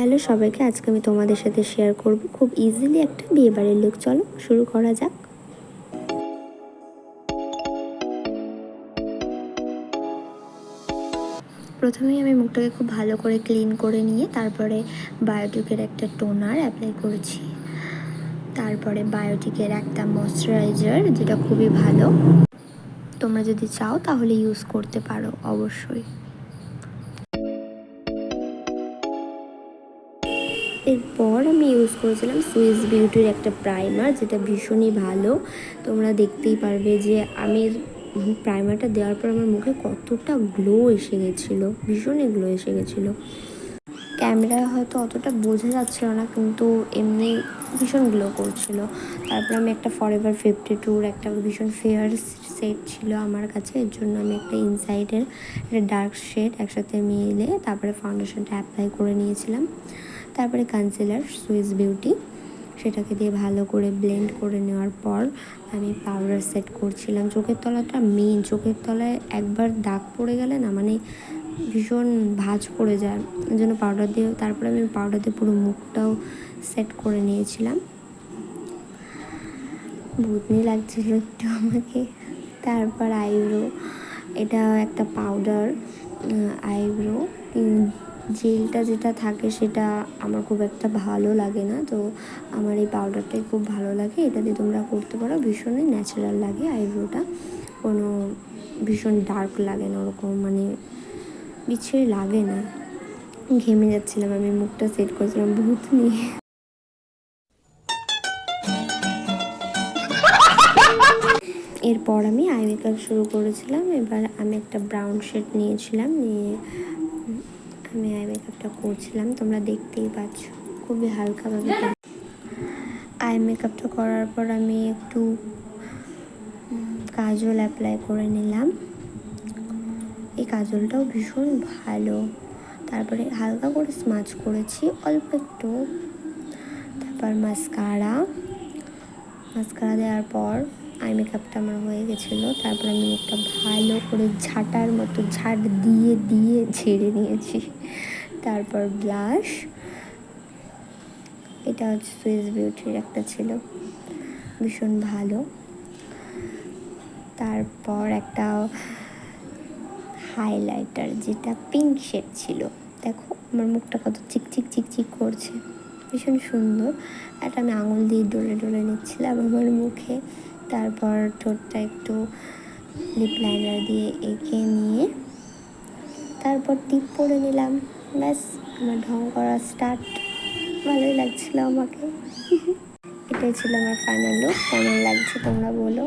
Hello সবাইকে, আজকে আমি তোমাদের সাথে শেয়ার করব খুব ইজিলি একটা বিয়েবাড়ির লুক। চলো শুরু করা যাক। প্রথমেই আমি মুখটাকে খুব ভালো করে ক্লিন করে নিয়ে তারপরে বায়োটিকের একটা টোনার অ্যাপ্লাই করেছি। তারপরে বায়োটিকের একটা ময়শ্চারাইজার, যেটা খুবই ভালো, তোমরা যদি চাও তাহলে ইউজ করতে পারো অবশ্যই। এরপর আমি ইউজ করেছিলাম সুইস বিউটির একটা প্রাইমার, যেটা ভীষণই ভালো। তোমরা দেখতেই পারবে যে আমি প্রাইমারটা দেওয়ার পর আমার মুখে কতটা গ্লো এসে গেছিলো, ভীষণই গ্লো এসে গেছিলো। ক্যামেরায় হয়তো অতটা বোঝা যাচ্ছিল না, কিন্তু এমনি ভীষণ গ্লো করছিল। তারপর আমি একটা ফরএভার 52 একটা ভীষণ ফেয়ার সেট ছিল আমার কাছে, এর জন্য আমি একটা ইনসাইডের একটা ডার্ক শেড একসাথে মিলে তারপরে ফাউন্ডেশনটা অ্যাপ্লাই করে নিয়েছিলাম। তারপরে কনসিলার সুইস বিউটি, সেটাকে দিয়ে ভালো করে ব্লেন্ড করে নেওয়ার পর আমি পাউডার সেট করছিলাম। চোখের তলাটা মেন, চোখের তলায় একবার দাগ পড়ে গেলে না মানে ভীষণ ভাঁজ পড়ে যায়, ওই জন্য পাউডার দিয়ে তারপরে আমি পাউডার দিয়ে পুরো মুখটাও সেট করে নিয়েছিলাম। ভূতনি লাগছিল একটু আমাকে। তারপর আইব্রো, এটা একটা পাউডার আইব্রো জেলটা যেটা থাকে সেটা আমার খুব একটা ভালো লাগে না, তো আমার এই পাউডারটাই খুব ভালো লাগে। এটা দিয়ে তোমরা করতে পারো, ভীষণই ন্যাচারাল লাগে আইব্রোটা, কোনো ভীষণ ডার্ক লাগে না, ওরকম মানে বিচ্ছিরি লাগে না। ঘেমে যাচ্ছিলাম, আমি মুখটা সেট করেছিলাম ভূত নিয়ে। এরপর আমি আই মেকআপ শুরু করেছিলাম। এবার আমি একটা ব্রাউন শেড নিয়েছিলাম, নিয়ে আমি আই মেকআপটা করছিলাম, তোমরা দেখতেই পাচ্ছ খুবই হালকাভাবে। আই মেকআপটা করার পর আমি একটু কাজল অ্যাপ্লাই করে নিলাম। এই কাজলটাও ভীষণ ভালো। তারপরে হালকা করে স্মাচ করেছি অল্প একটু। তারপর মাস্কারা দেওয়ার পর আই মেকআপটা আমার হয়ে গেছিলো। তারপর আমি মুখটা ভালো করে ঝাঁটার মতো ঝাঁট দিয়ে দিয়ে ঝেড়ে নিয়েছি। তারপর ব্লাশ, এটা হচ্ছে সুইস বিউটির একটা ছিল, ভীষণ ভালো। তারপর একটা হাইলাইটার, যেটা পিঙ্ক শেড ছিল। দেখো আমার মুখটা কত চিকচিক চিকচিক করছে, ভীষণ সুন্দর। এটা আমি আঙুল দিয়ে ডলে ডলে নিচ্ছিলাম আমার মুখে। তারপর ঠোঁটটা একটু লিপ লাইনার দিয়ে এঁকে নিয়ে তারপর টিপ পরে নিলাম। ব্যাস, আমার ঢং করা স্টার্ট। ভালোই লাগছিল আমাকে। এটাই ছিল আমার ফাইনাল লুক। কেমন লাগছে তোমরা বলো।